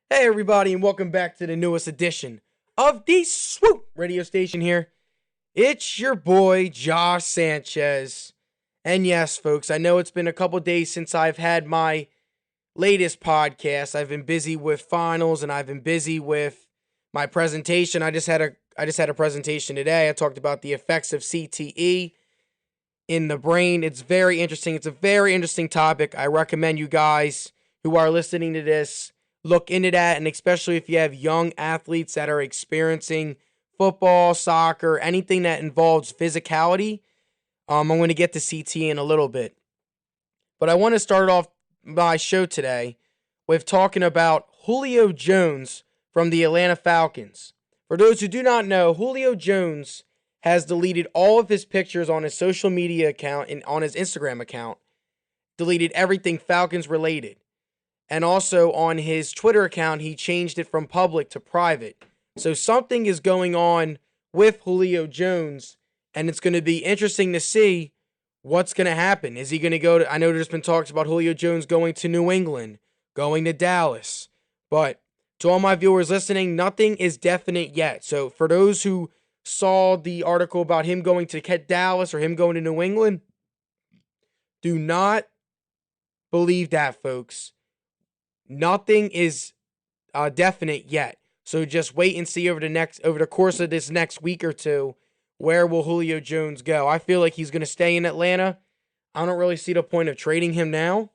Hey everybody, and welcome back to the newest edition of the Swoop Radio Station here. It's your boy, Josh Sanchez. And yes, folks, I know it's been a couple days since I've had my latest podcast. I've been busy with finals and I've been busy with my presentation. I just had a presentation today. I talked about the effects of CTE in the brain. It's very interesting. It's a very interesting topic. I recommend you guys who are listening to this look into that, and especially if you have young athletes that are experiencing football, soccer, anything that involves physicality. I'm going to get to CTE in a little bit. But I want to start off my show today with talking about Julio Jones from the Atlanta Falcons. For those who do not know, Julio Jones has deleted all of his pictures on his social media account and on his Instagram account, deleted everything Falcons related. And also on his Twitter account, he changed it from public to private. So something is going on with Julio Jones, and it's going to be interesting to see what's going to happen. Is he going to go to, I know there's been talks about Julio Jones going to New England, going to Dallas. But to all my viewers listening, nothing is definite yet. So for those who saw the article about him going to Dallas or him going to New England, do not believe that, folks. Nothing is definite yet. So just wait and see over the course of this next week or two, where will Julio Jones go? I feel like he's going to stay in Atlanta. I don't really see the point of trading him now,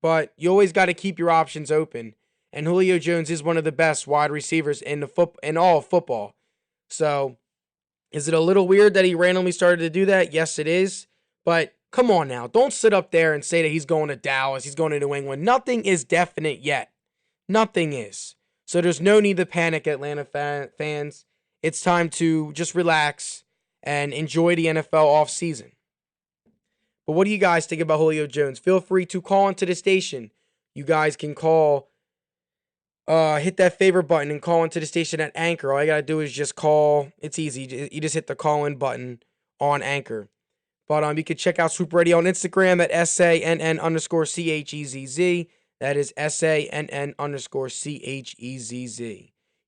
but you always got to keep your options open. And Julio Jones is one of the best wide receivers in all of football. So, is it a little weird that he randomly started to do that? Yes, it is. But come on now. Don't sit up there and say that he's going to Dallas, he's going to New England. Nothing is definite yet. Nothing is. So there's no need to panic, Atlanta fans. It's time to just relax and enjoy the NFL offseason. But what do you guys think about Julio Jones? Feel free to call into the station. You guys can call, hit that favorite button and call into the station at Anchor. All you got to do is just call. It's easy. You just hit the call-in button on Anchor. But you can check out Swoop Radio on Instagram at SANN_CHEZZ. That is SANN_CHEZZ.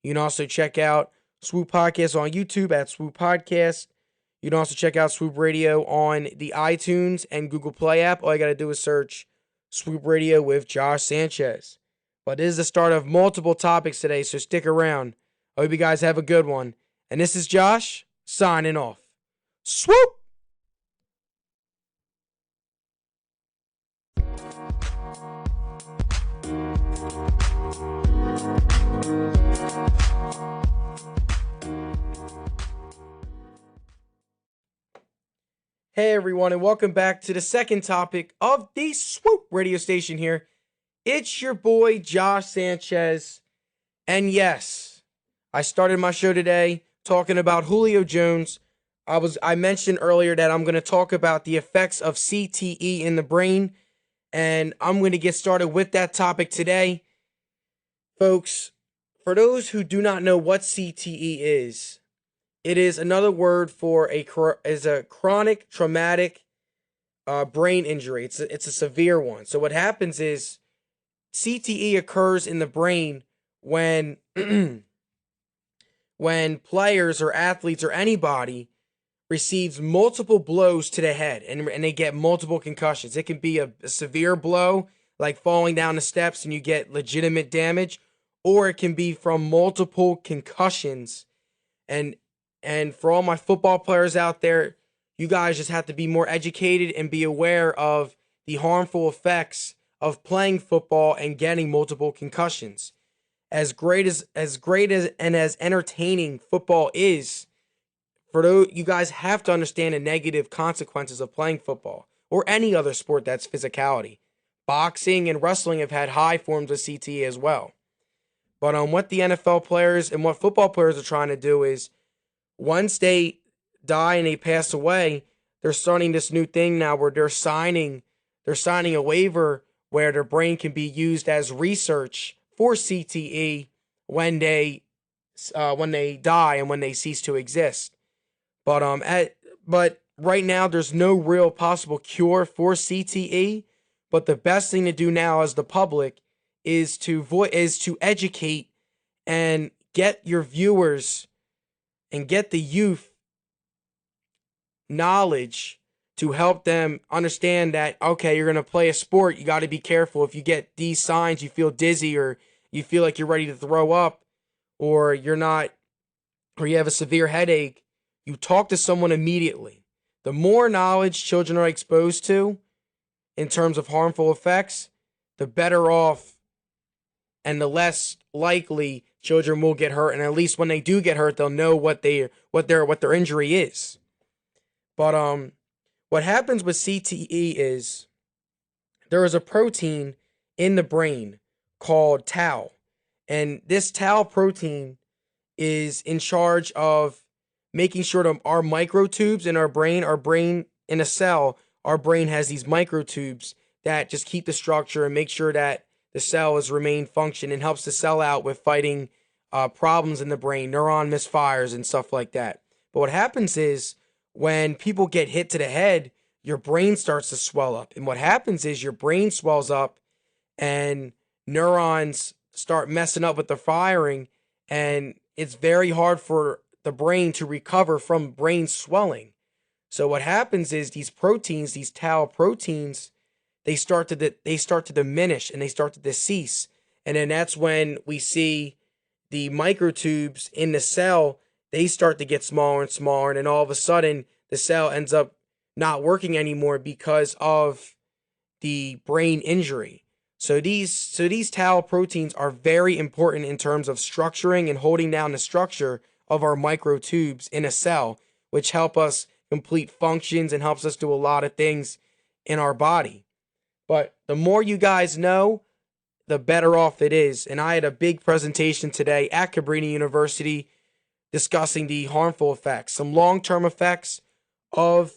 You can also check out Swoop Podcast on YouTube at Swoop Podcast. You can also check out Swoop Radio on the iTunes and Google Play app. All you got to do is search Swoop Radio with Josh Sanchez. But this is the start of multiple topics today, so stick around. I hope you guys have a good one. And this is Josh, signing off. Swoop! Hey everyone, and welcome back to the second topic of the Swoop Radio Station here. It's your boy Josh Sanchez, and yes, I started my show today talking about Julio Jones. I mentioned earlier that I'm going to talk about the effects of CTE in the brain, and I'm going to get started with that topic today. Folks, for those who do not know what CTE is, it is another word for a chronic traumatic brain injury. It's a severe one. So what happens is CTE occurs in the brain when when players or athletes or anybody receives multiple blows to the head and they get multiple concussions. It can be a severe blow, like falling down the steps and you get legitimate damage, or it can be from multiple concussions. And for all my football players out there, you guys just have to be more educated and be aware of the harmful effects of playing football and getting multiple concussions. As great as and as entertaining football is, for those, you guys have to understand the negative consequences of playing football or any other sport that's physicality. Boxing and wrestling have had high forms of CTE as well. But what the NFL players and what football players are trying to do is, once they die and they pass away, they're starting this new thing now where they're signing a waiver where their brain can be used as research for CTE when they die and when they cease to exist. But right now there's no real possible cure for CTE. But the best thing to do now as the public is to educate and get your viewers and get the youth knowledge to help them understand that, okay, you're going to play a sport, you got to be careful. If you get these signs, you feel dizzy, or you feel like you're ready to throw up, or you're not, or you have a severe headache, you talk to someone immediately. The more knowledge children are exposed to in terms of harmful effects, the better off and the less likely children will get hurt. And at least when they do get hurt, they'll know what their injury is. But what happens with CTE is there is a protein in the brain called tau. And this tau protein is in charge of making sure that our microtubes in our brain in a cell, our brain has these microtubes that just keep the structure and make sure that the cell has remained function and helps the cell out with fighting problems in the brain, neuron misfires and stuff like that. But what happens is when people get hit to the head, your brain starts to swell up. And what happens is your brain swells up and neurons start messing up with the firing, and it's very hard for the brain to recover from brain swelling. So what happens is these proteins, these tau proteins, they start to diminish and they start to decease. And then that's when we see the microtubes in the cell, they start to get smaller and smaller, and then all of a sudden the cell ends up not working anymore because of the brain injury. So these tau proteins are very important in terms of structuring and holding down the structure of our microtubes in a cell, which help us complete functions and helps us do a lot of things in our body. But the more you guys know, the better off it is. And I had a big presentation today at Cabrini University discussing the harmful effects. Some long-term effects of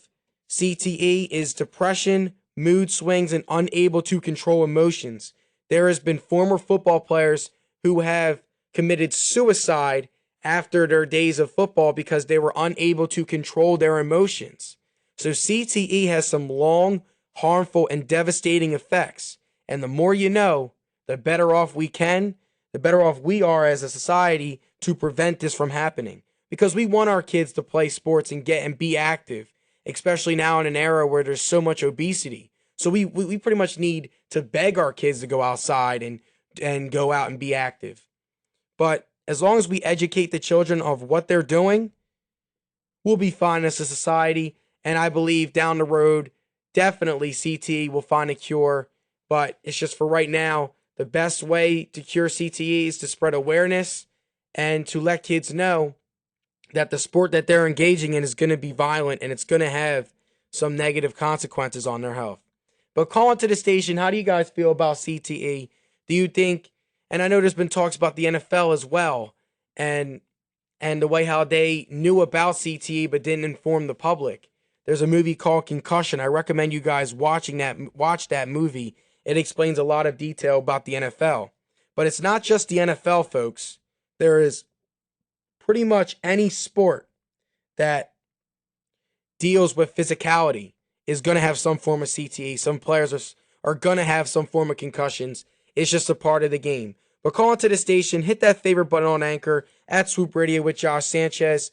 CTE is depression, mood swings, and unable to control emotions. There has been former football players who have committed suicide after their days of football because they were unable to control their emotions. So CTE has some long, harmful, and devastating effects. And the more you know, the better off we are as a society to prevent this from happening. Because we want our kids to play sports and be active, especially now in an era where there's so much obesity. So we pretty much need to beg our kids to go outside and go out and be active. But as long as we educate the children of what they're doing, we'll be fine as a society. And I believe down the road, definitely CTE will find a cure. But it's just for right now, the best way to cure CTE is to spread awareness and to let kids know that the sport that they're engaging in is going to be violent and it's going to have some negative consequences on their health. But calling to the station, how do you guys feel about CTE? Do you think, and I know there's been talks about the NFL as well, and the way how they knew about CTE but didn't inform the public. There's a movie called Concussion. I recommend you guys watch that movie. It explains a lot of detail about the NFL. But it's not just the NFL, folks. There is pretty much any sport that deals with physicality is going to have some form of CTE. Some players are going to have some form of concussions. It's just a part of the game. But call into the station, hit that favorite button on Anchor at Swoop Radio with Josh Sanchez.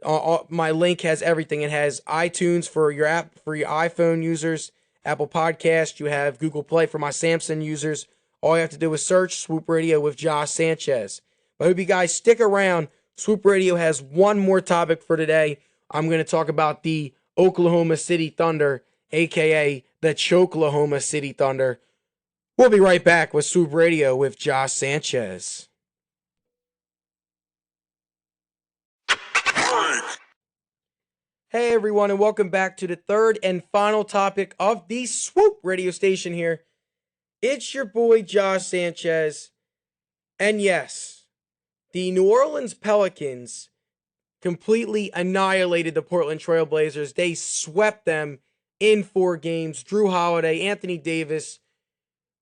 My link has everything. It has iTunes for your app, for your iPhone users, Apple Podcast. You have Google Play for my Samsung users. All you have to do is search Swoop Radio with Josh Sanchez. I hope you guys stick around. Swoop Radio has one more topic for today. I'm going to talk about the Oklahoma City Thunder, a.k.a. the Choklahoma City Thunder. We'll be right back with Swoop Radio with Josh Sanchez. Hey everyone, and welcome back to the third and final topic of the Swoop Radio station here. It's your boy Josh Sanchez. And yes, the New Orleans Pelicans completely annihilated the Portland Trail Blazers. They swept them in 4 games. Drew Holiday, Anthony Davis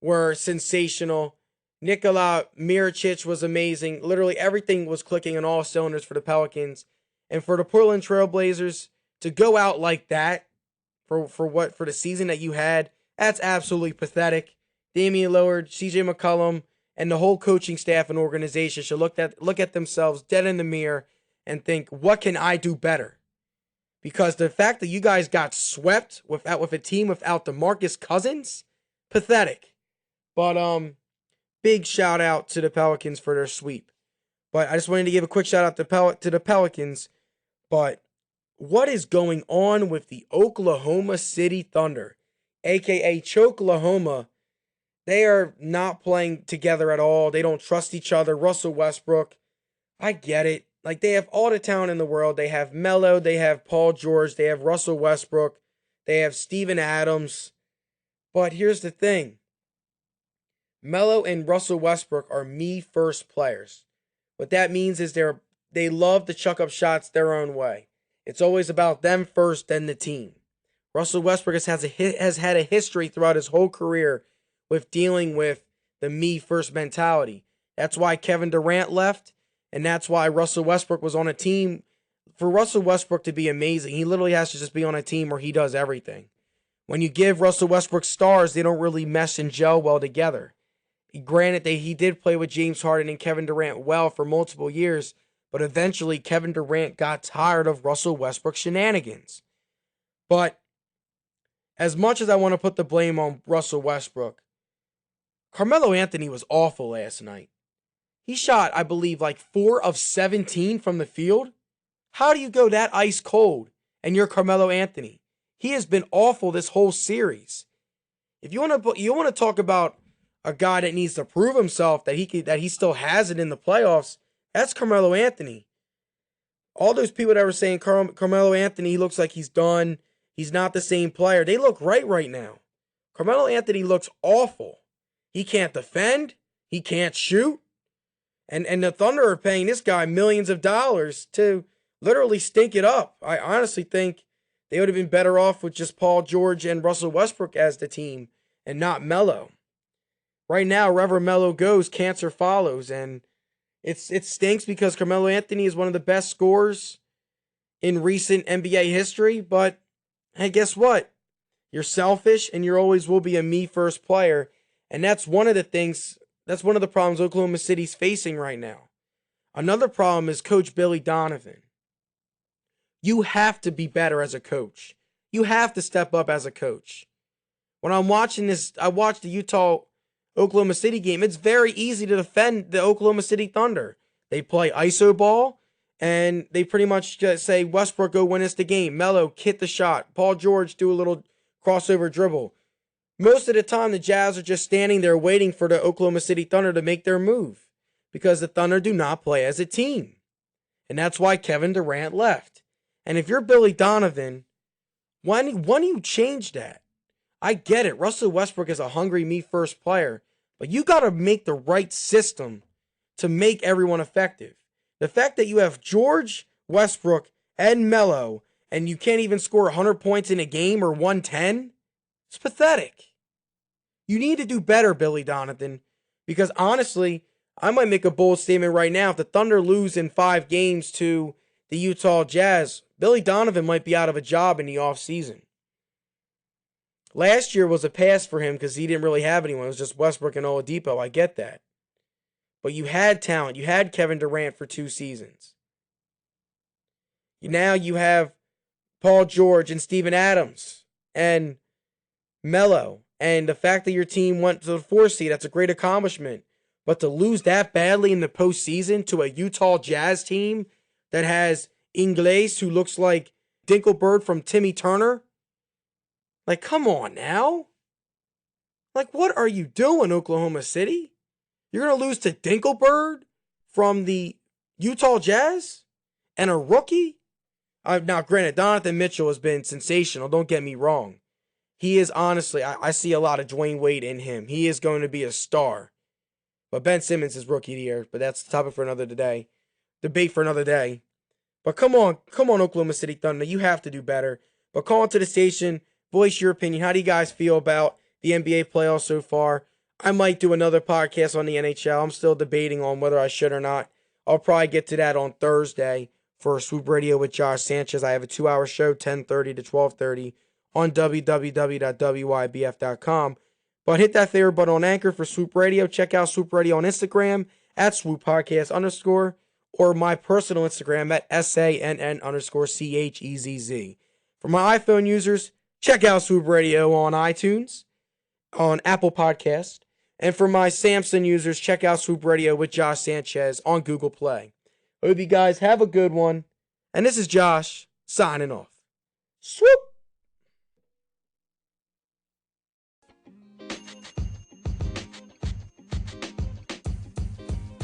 were sensational. Nikola Mirotic was amazing. Literally everything was clicking on all cylinders for the Pelicans. And for the Portland Trail Blazers to go out like that for the season that you had, that's absolutely pathetic. Damian Lillard, CJ McCollum, and the whole coaching staff and organization should look at themselves dead in the mirror and think, what can I do better? Because the fact that you guys got swept with a team without DeMarcus Cousins, pathetic. But big shout out to the Pelicans for their sweep. But I just wanted to give a quick shout out to the Pelicans. But what is going on with the Oklahoma City Thunder, aka Choklahoma? They are not playing together at all. They don't trust each other. Russell Westbrook, I get it. Like, they have all the talent in the world. They have Melo, they have Paul George, they have Russell Westbrook, they have Steven Adams. But here's the thing. Melo and Russell Westbrook are me-first players. What that means is they love to chuck up shots their own way. It's always about them first, then the team. Russell Westbrook has had a history throughout his whole career with dealing with the me-first mentality. That's why Kevin Durant left, and that's why Russell Westbrook was on a team. For Russell Westbrook to be amazing, he literally has to just be on a team where he does everything. When you give Russell Westbrook stars, they don't really mesh and gel well together. Granted, he did play with James Harden and Kevin Durant well for multiple years, but eventually Kevin Durant got tired of Russell Westbrook's shenanigans. But as much as I want to put the blame on Russell Westbrook, Carmelo Anthony was awful last night. He shot, I believe, like 4 of 17 from the field. How do you go that ice cold and you're Carmelo Anthony? He has been awful this whole series. If you want to talk about a guy that needs to prove himself that he still has it in the playoffs, that's Carmelo Anthony. All those people that were saying Carmelo Anthony, he looks like he's done, he's not the same player, they look right now. Carmelo Anthony looks awful. He can't defend, he can't shoot, and the Thunder are paying this guy millions of dollars to literally stink it up. I honestly think they would have been better off with just Paul George and Russell Westbrook as the team and not Melo. Right now, wherever Melo goes, cancer follows, and it stinks because Carmelo Anthony is one of the best scorers in recent NBA history, but hey, guess what? You're selfish, and you always will be a me-first player, and that's one of the problems Oklahoma City's facing right now. Another problem is Coach Billy Donovan. You have to be better as a coach. You have to step up as a coach. When I'm watching this, I watched the Utah-Oklahoma City game. It's very easy to defend the Oklahoma City Thunder. They play iso ball, and they pretty much just say, Westbrook, go win us the game. Melo, hit the shot. Paul George, do a little crossover dribble. Most of the time, the Jazz are just standing there waiting for the Oklahoma City Thunder to make their move because the Thunder do not play as a team. And that's why Kevin Durant left. And if you're Billy Donovan, why do you change that? I get it. Russell Westbrook is a hungry me-first player, but you got to make the right system to make everyone effective. The fact that you have George, Westbrook, and Melo, and you can't even score 100 points in a game or 110, it's pathetic. You need to do better, Billy Donovan, because honestly, I might make a bold statement right now. If the Thunder lose in 5 games to the Utah Jazz, Billy Donovan might be out of a job in the offseason. Last year was a pass for him because he didn't really have anyone. It was just Westbrook and Oladipo. I get that. But you had talent. You had Kevin Durant for 2 seasons. Now you have Paul George and Steven Adams and Melo. And the fact that your team went to the 4th seed, that's a great accomplishment. But to lose that badly in the postseason to a Utah Jazz team that has Ingles, who looks like Dinkelbird from Timmy Turner. Like, come on now. Like, what are you doing, Oklahoma City? You're going to lose to Dinkelbird from the Utah Jazz? And a rookie? Now, granted, Donovan Mitchell has been sensational. Don't get me wrong. He is honestly, I see a lot of Dwayne Wade in him. He is going to be a star. But Ben Simmons is rookie of the year. But that's the topic for another day. Debate for another day. But come on, Oklahoma City Thunder. You have to do better. But call into the station. Voice your opinion. How do you guys feel about the NBA playoffs so far? I might do another podcast on the NHL. I'm still debating on whether I should or not. I'll probably get to that on Thursday for Swoop Radio with Josh Sanchez. I have a 2-hour show, 10:30 to 12:30 on www.wybf.com. But hit that favorite button on Anchor for Swoop Radio. Check out Swoop Radio on Instagram at Swoop Podcast _ or my personal Instagram at SANN_CHEZZ. For my iPhone users, check out Swoop Radio on iTunes, on Apple Podcast. And for my Samsung users, check out Swoop Radio with Josh Sanchez on Google Play. Hope you guys have a good one. And this is Josh signing off. Swoop!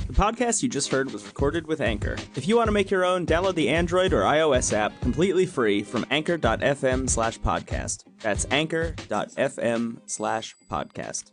The podcast you just heard was recorded with Anchor. If you want to make your own, download the Android or iOS app completely free from anchor.fm/podcast. That's anchor.fm/podcast.